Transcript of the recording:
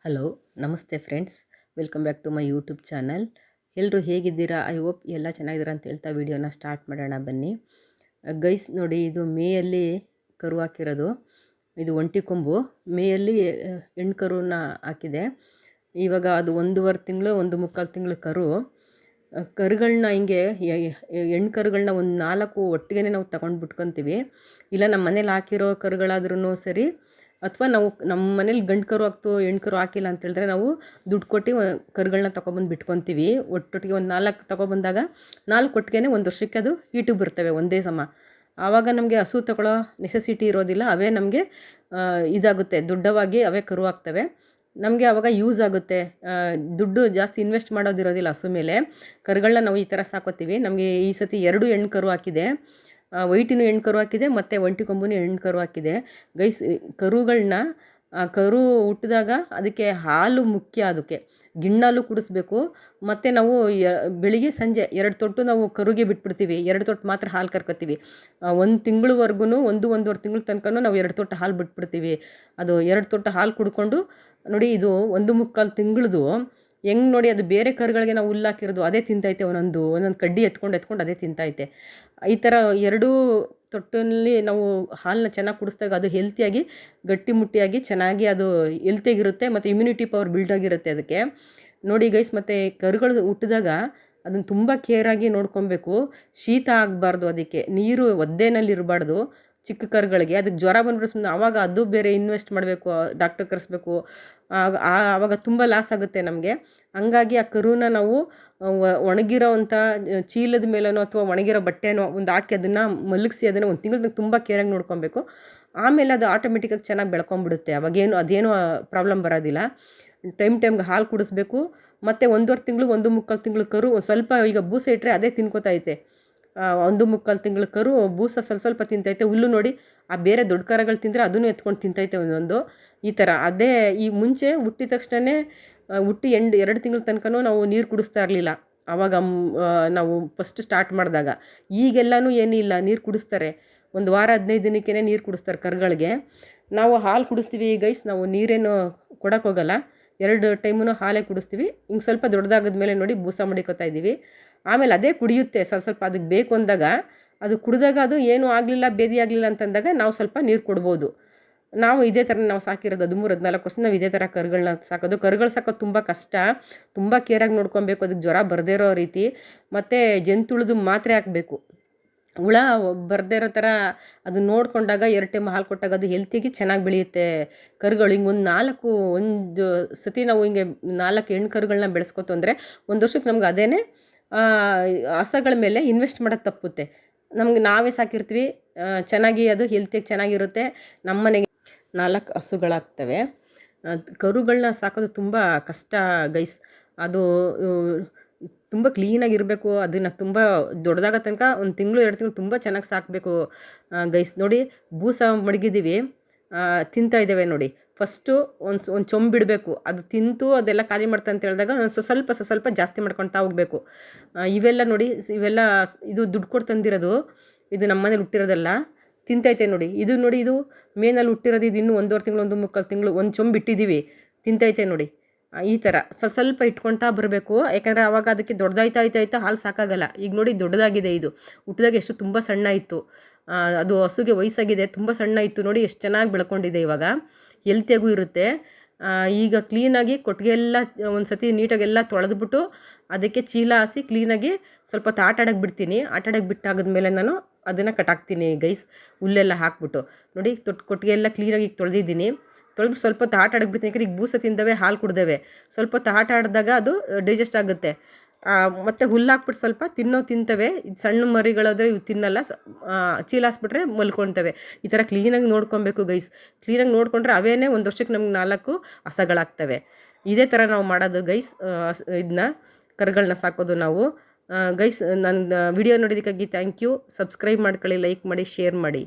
Hello ನಮಸ್ತೆ friends, welcome back to my YouTube channel. ಎಲ್ಲರೂ ಹೇಗಿದ್ದೀರಾ? ಐ ಹೋಪ್ ಎಲ್ಲ ಚೆನ್ನಾಗಿದ್ದೀರಾ ಅಂತ ಹೇಳ್ತಾ ವಿಡಿಯೋನ ಸ್ಟಾರ್ಟ್ ಮಾಡೋಣ ಬನ್ನಿ. ಗೈಸ್ ನೋಡಿ, ಇದು ಮೇಯಲ್ಲಿ ಕರು ಹಾಕಿರೋದು. ಇದು ಒಂಟಿ ಕೊಂಬು ಮೇಯಲ್ಲಿ ಹೆಣ್ಣು ಕರುನ ಹಾಕಿದೆ. ಇವಾಗ ಅದು 1.5 ತಿಂಗಳು 1.25 ತಿಂಗಳು ಕರುಗಳನ್ನ ಹಿಂಗೆ ಹೆಣ್ಣು ಕರುಗಳನ್ನ ಒಂದು 4 ಒಟ್ಟಿಗೆ ನಾವು ತಗೊಂಡು ಬಿಟ್ಕೊತೀವಿ. ಇಲ್ಲ ನಮ್ಮ ಮನೇಲಿ ಹಾಕಿರೋ ಕರುಗಳಾದ್ರೂ ಸರಿ, ಅಥವಾ ನಾವು ನಮ್ಮ ಮನೇಲಿ ಗಂಡು ಕರು ಹಾಕ್ತು ಹೆಣ್ಣು ಕರು ಹಾಕಿಲ್ಲ ಅಂತ ಹೇಳಿದ್ರೆ ನಾವು ದುಡ್ಡು ಕೊಟ್ಟು ಕರುಗಳನ್ನ ತೊಗೊಬಂದು ಬಿಟ್ಕೊತೀವಿ. ಒಟ್ಟೊಟ್ಟಿಗೆ ಒಂದು 4 ತೊಗೊಬಂದಾಗ 4 ಒಟ್ಟಿಗೆ 1 ವರ್ಷಕ್ಕೆ ಅದು ಈಟಿಗೆ ಬರ್ತವೆ ಒಂದೇ ಸಮ. ಆವಾಗ ನಮಗೆ ಹಸು ತಗೊಳ್ಳೋ ನೆಸೆಸಿಟಿ ಇರೋದಿಲ್ಲ. ಅವೇ ನಮಗೆ ಇದಾಗುತ್ತೆ, ದೊಡ್ಡವಾಗಿ ಅವೇ ಕರು ಆಗ್ತವೆ. ನಮಗೆ ಆವಾಗ ಯೂಸ್ ಆಗುತ್ತೆ. ದುಡ್ಡು ಜಾಸ್ತಿ ಇನ್ವೆಸ್ಟ್ ಮಾಡೋದಿರೋದಿಲ್ಲ ಹಸು ಮೇಲೆ. ಕರುಗಳನ್ನ ನಾವು ಈ ಥರ ಸಾಕೋತೀವಿ. ನಮಗೆ ಈ ಸತಿ 2 ಹೆಣ್ಣು ಕರು ಹಾಕಿದೆ. ವೈಟಿನೂ ಹೆಣ್ಣು ಕರು ಹಾಕಿದೆ ಮತ್ತು ಒಂಟಿ ಕೊಂಬುನೂ ಹೆಣ್ಣು ಕರು ಹಾಕಿದೆ. ಗೈಸ್, ಕರುಗಳನ್ನ ಕರು ಹುಟ್ಟಿದಾಗ ಅದಕ್ಕೆ ಹಾಲು ಮುಖ್ಯ. ಅದಕ್ಕೆ ಗಿಣ್ಣಾಲು ಕುಡಿಸ್ಬೇಕು. ಮತ್ತು ನಾವು ಬೆಳಿಗ್ಗೆ ಸಂಜೆ 2 ತೊಟ್ಟು ನಾವು ಕರುಗೆ ಬಿಟ್ಬಿಡ್ತೀವಿ. 2 ತೊಟ್ಟು ಮಾತ್ರ ಹಾಲು ಕರ್ಕೊತೀವಿ. 1 ತಿಂಗಳವರೆಗೂ 1-1.5 ತಿಂಗಳ ತನಕ ನಾವು 2 ತೊಟ್ಟು ಹಾಲು ಬಿಟ್ಬಿಡ್ತೀವಿ. ಅದು 2 ತೊಟ್ಟು ಹಾಲು ಕುಡ್ಕೊಂಡು ನೋಡಿ, ಇದು 1.25 ತಿಂಗಳದು ಹೆಂಗೆ ನೋಡಿ, ಅದು ಬೇರೆ ಕರುಗಳಿಗೆ ನಾವು ಹುಲ್ಲಾಕಿರೋದು ಅದೇ ತಿಂತೈತೆ. ಒಂದೊಂದು ಕಡ್ಡಿ ಎತ್ಕೊಂಡು ಅದೇ ತಿಂತೈತೆ. ಈ ಥರ 2 ತೊಟ್ಟಿನಲ್ಲಿ ನಾವು ಹಾಲನ್ನ ಚೆನ್ನಾಗಿ ಕುಡಿಸ್ದಾಗ ಅದು ಹೆಲ್ತಿಯಾಗಿ ಗಟ್ಟಿಮುಟ್ಟಿಯಾಗಿ ಚೆನ್ನಾಗಿ ಅದು ಹೆಲ್ತಿಯಾಗಿರುತ್ತೆ. ಮತ್ತು ಇಮ್ಯುನಿಟಿ ಪವರ್ ಬಿಲ್ಡ್ ಆಗಿರುತ್ತೆ ಅದಕ್ಕೆ. ನೋಡಿ ಗೈಸ್, ಮತ್ತು ಕರುಗಳು ಹುಟ್ಟಿದಾಗ ಅದನ್ನು ತುಂಬ ಕೇರಾಗಿ ನೋಡ್ಕೊಬೇಕು. ಶೀತ ಆಗಬಾರ್ದು, ಅದಕ್ಕೆ ನೀರು ಒದ್ದೆನಲ್ಲಿ ಇರಬಾರ್ದು. ಚಿಕ್ಕ ಕರುಗಳಿಗೆ ಅದಕ್ಕೆ ಜ್ವರ ಬಂದ್ಬಿಟ್ಟು ಸುಮ್ಮನೆ ಆವಾಗ ಅದು ಬೇರೆ ಇನ್ವೆಸ್ಟ್ ಮಾಡಬೇಕು, ಡಾಕ್ಟರ್ ಕರೆಸ್ಬೇಕು. ಆವಾಗ ತುಂಬ ಲಾಸ್ ಆಗುತ್ತೆ ನಮಗೆ. ಹಂಗಾಗಿ ಆ ಕರುನ ನಾವು ಒಣಗಿರೋವಂಥ ಚೀಲದ ಮೇಲೋ ಅಥವಾ ಒಣಗಿರೋ ಬಟ್ಟೆನೋ ಒಂದು ಹಾಕಿ ಅದನ್ನು ಮಲಗಿಸಿ ಅದನ್ನು 1 ತಿಂಗಳು ತುಂಬ ಕೇರಾಗಿ ನೋಡ್ಕೊಬೇಕು. ಆಮೇಲೆ ಅದು ಆಟೋಮೆಟಿಕ್ಕಾಗಿ ಚೆನ್ನಾಗಿ ಬೆಳ್ಕೊಂಬಿಡುತ್ತೆ. ಅದೇನು ಪ್ರಾಬ್ಲಮ್ ಬರೋದಿಲ್ಲ. ಟೈಮ್ಗೆ ಹಾಲು ಕುಡಿಸ್ಬೇಕು. ಮತ್ತು 1.5 ತಿಂಗಳು 1.25 ತಿಂಗಳು ಕರು ಸ್ವಲ್ಪ ಈಗ ಬೂಸೆ ಇಟ್ಟರೆ ಅದೇ ತಿನ್ಕೋತೈತೆ. 1.25 ತಿಂಗಳ ಕರು ಬೂಸ ಸ್ವಲ್ಪ ತಿಂತೈತೆ. ಹುಲ್ಲು ನೋಡಿ, ಆ ಬೇರೆ ದೊಡ್ಡ ಕರುಗಳು ತಿಂದರೆ ಅದನ್ನು ಎತ್ಕೊಂಡು ತಿಂತೈತೆ ಒಂದೊಂದು. ಈ ಥರ ಅದೇ ಈ ಮುಂಚೆ ಹುಟ್ಟಿದ ತಕ್ಷಣವೇ ಹುಟ್ಟಿ 2 ತಿಂಗಳ ತನಕನೂ ನಾವು ನೀರು ಕುಡಿಸ್ತಾ ಇರಲಿಲ್ಲ. ಆವಾಗ ನಾವು ಫಸ್ಟ್ ಸ್ಟಾರ್ಟ್ ಮಾಡಿದಾಗ. ಈಗೆಲ್ಲನೂ ಏನಿಲ್ಲ, ನೀರು ಕುಡಿಸ್ತಾರೆ. 1 ವಾರ 15 ದಿನಕ್ಕೇ ನೀರು ಕುಡಿಸ್ತಾರೆ ಕರುಗಳಿಗೆ. ನಾವು ಹಾಲು ಕುಡಿಸ್ತೀವಿ ಗೈಸ್, ನಾವು ನೀರೇನು ಕೊಡೋಕ್ಕೋಗಲ್ಲ. 2 ಟೈಮೂ ಹಾಲೇ ಕುಡಿಸ್ತೀವಿ. ಹಿಂಗೆ ಸ್ವಲ್ಪ ದೊಡ್ಡದಾಗದ್ಮೇಲೆ ನೋಡಿ ಬೂಸ ಮಡಿಕೋತಾ ಇದ್ದೀವಿ. ಆಮೇಲೆ ಅದೇ ಕುಡಿಯುತ್ತೆ ಸ್ವಲ್ಪ ಅದಕ್ಕೆ ಬೇಕು ಅಂದಾಗ. ಅದು ಕುಡಿದಾಗ ಅದು ಏನೂ ಆಗಲಿಲ್ಲ, ಬೇದಿ ಆಗಲಿಲ್ಲ ಅಂತಂದಾಗ ನಾವು ಸ್ವಲ್ಪ ನೀರು ಕೊಡ್ಬೋದು. ನಾವು ಇದೇ ಥರ ನಾವು ಸಾಕಿರೋದು 13-14 ವರ್ಷ ನಾವು ಇದೇ ಥರ ಕರುಗಳನ್ನ ಸಾಕೋದು. ಕರುಗಳು ಸಾಕೋದು ತುಂಬ ಕಷ್ಟ, ತುಂಬ ಕೇರಾಗಿ ನೋಡ್ಕೊಬೇಕು. ಅದಕ್ಕೆ ಜ್ವರ ಬರದೇ ಇರೋ ರೀತಿ. ಮತ್ತು ಜಂತುಳಿದು ಮಾತ್ರೆ ಹಾಕಬೇಕು. ಹುಳ ಬರದೇ ಇರೋ ಥರ ಅದು ನೋಡಿಕೊಂಡಾಗ 2 ಟೈಮ್ ಹಾಲು ಕೊಟ್ಟಾಗ ಅದು ಹೆಲ್ತಿಗೆ ಚೆನ್ನಾಗಿ ಬೆಳೆಯುತ್ತೆ ಕರುಗಳು. ಹಿಂಗೆ ಒಂದು ಸತಿ ನಾವು ಹಿಂಗೆ 4 ಹೆಣ್ಣು ಕರುಗಳನ್ನ ಬೆಳೆಸ್ಕೊತು ಅಂದರೆ 1 ವರ್ಷಕ್ಕೆ ನಮ್ಗೆ ಅದೇನೇ ಹಸಗಳ ಮೇಲೆ ಇನ್ವೆಸ್ಟ್ ಮಾಡೋದು ತಪ್ಪುತ್ತೆ. ನಮ್ಗೆ ನಾವೇ ಸಾಕಿರ್ತೀವಿ, ಚೆನ್ನಾಗಿ ಅದು ಹೆಲ್ತಿಯಾಗಿ ಚೆನ್ನಾಗಿರುತ್ತೆ. ನಮ್ಮ ಮನೆಗೆ 4 ಹಸುಗಳಾಗ್ತವೆ. ಕರುಗಳನ್ನ ಸಾಕೋದು ತುಂಬ ಕಷ್ಟ ಗೈಸ್. ಅದು ತುಂಬ ಕ್ಲೀನಾಗಿರಬೇಕು. ಅದನ್ನು ತುಂಬ ದೊಡ್ಡದಾಗೋ ತನಕ 1 ತಿಂಗಳು 2 ತಿಂಗಳು ತುಂಬ ಚೆನ್ನಾಗಿ ಸಾಕಬೇಕು ಗೈಸ್. ನೋಡಿ, ಬೂಸ ಮಡಗಿದ್ದೀವಿ, ತಿಂತಾ ಇದ್ದೇವೆ ನೋಡಿ. ಫಸ್ಟು ಒಂದು ಚೊಂಬಿಡಬೇಕು. ಅದು ತಿಂತು ಅದೆಲ್ಲ ಖಾಲಿ ಮಾಡ್ತಾ ಅಂತ ಹೇಳಿದಾಗ ಸ್ವಲ್ಪ ಜಾಸ್ತಿ ಮಾಡ್ಕೊಳ್ತಾ ಹೋಗಬೇಕು. ಇವೆಲ್ಲ ನೋಡಿ, ಇವೆಲ್ಲ ಇದು ದುಡ್ಡು ಕೊಟ್ಟು ತಂದಿರೋದು. ಇದು ನಮ್ಮ ಮನೇಲಿ ಹುಟ್ಟಿರೋದಲ್ಲ, ತಿಂತೈತೆ ನೋಡಿ. ಇದು ನೋಡಿ, ಇದು ಮೇನಲ್ಲಿ ಹುಟ್ಟಿರೋದು. ಇದು ಇನ್ನೂ 1.5 ತಿಂಗಳು 1.25 ತಿಂಗಳು ಒಂದು ಚೊಂಬಿಟ್ಟಿದ್ದೀವಿ, ತಿಂತೈತೆ ನೋಡಿ. ಈ ಥರ ಸ್ವಲ್ಪ ಇಟ್ಕೊಳ್ತಾ ಬರಬೇಕು. ಯಾಕಂದರೆ ಆವಾಗ ಅದಕ್ಕೆ ದೊಡ್ಡದಾಯ್ತಾ ಹಾಲು ಸಾಕಾಗಲ್ಲ. ಈಗ ನೋಡಿ, ದೊಡ್ಡದಾಗಿದೆ. ಇದು ಹುಟ್ಟಿದಾಗ ಎಷ್ಟು ತುಂಬ ಸಣ್ಣ ಇತ್ತು. ಅದು ಹಸುಗೆ ವಯಸ್ಸಾಗಿದೆ, ತುಂಬ ಸಣ್ಣ ಇತ್ತು. ನೋಡಿ ಎಷ್ಟು ಚೆನ್ನಾಗಿ ಬೆಳ್ಕೊಂಡಿದೆ. ಇವಾಗ ಹೆಲ್ತಿಯಾಗೂ ಇರುತ್ತೆ. ಈಗ ಕ್ಲೀನಾಗಿ ಕೊಟ್ಟಿಗೆ ಎಲ್ಲ ಒಂದು ಸತಿ ನೀಟಾಗೆಲ್ಲ ತೊಳೆದ್ಬಿಟ್ಟು ಅದಕ್ಕೆ ಚೀಲ ಹಾಸಿ ಕ್ಲೀನಾಗಿ ಸ್ವಲ್ಪ ಹೊತ್ತು ಆಟಾಡೋಕ್ಕೆ ಬಿಡ್ತೀನಿ. ಆಟಾಡೋಕ್ಕೆ ಬಿಟ್ಟಾಗದ್ಮೇಲೆ ನಾನು ಅದನ್ನು ಕಟಾಕ್ತೀನಿ ಗೈಸ್, ಹುಲ್ಲೆಲ್ಲ ಹಾಕ್ಬಿಟ್ಟು. ನೋಡಿ, ಕೊಟ್ಟಿಗೆ ಎಲ್ಲ ಕ್ಲೀನಾಗಿ ತೊಳೆದಿದ್ದೀನಿ. ತೊಳೆದ್ಬಿಟ್ಟು ಸ್ವಲ್ಪ ಹೊತ್ತು ಆಟಾಡಕ್ಕೆ ಬಿಡ್ತೀನಿ. ಯಾಕಂದ್ರೆ ಈಗ ಬೂಸ ತಿಂದವೆ, ಹಾಲು ಕುಡ್ದವೆ. ಸ್ವಲ್ಪ ಹೊತ್ತು ಆಟ ಆಡಿದಾಗ ಅದು ಡೈಜೆಸ್ಟ್ ಆಗುತ್ತೆ. ಮತ್ತು ಹುಲ್ಲು ಹಾಕ್ಬಿಟ್ಟು ಸ್ವಲ್ಪ ತಿಂತವೆ. ಇದು ಸಣ್ಣ ಮರಿಗಳಾದರೆ ಇವು ತಿನ್ನಲ್ಲ. ಚೀಲ ಹಾಸ್ಬಿಟ್ರೆ ಮಲ್ಕೊಳ್ತವೆ. ಈ ಥರ ಕ್ಲೀನಾಗಿ ನೋಡ್ಕೊಬೇಕು ಗೈಸ್. ಕ್ಲೀನಾಗಿ ನೋಡಿಕೊಂಡ್ರೆ ಅವೇನೇ 1 ವರ್ಷಕ್ಕೆ ನಮ್ಗೆ 4 ಹಸಗಳಾಗ್ತವೆ. ಇದೇ ಥರ ನಾವು ಮಾಡೋದು ಗೈಸ್. ಇದನ್ನ ಕರುಗಳನ್ನ ಸಾಕೋದು ನಾವು ಗೈಸ್. ನನ್ನ ವಿಡಿಯೋ ನೋಡಿದ್ದಕ್ಕಾಗಿ ಥ್ಯಾಂಕ್ ಯು. ಸಬ್ಸ್ಕ್ರೈಬ್ ಮಾಡ್ಕೊಳ್ಳಿ, ಲೈಕ್ ಮಾಡಿ, ಶೇರ್ ಮಾಡಿ.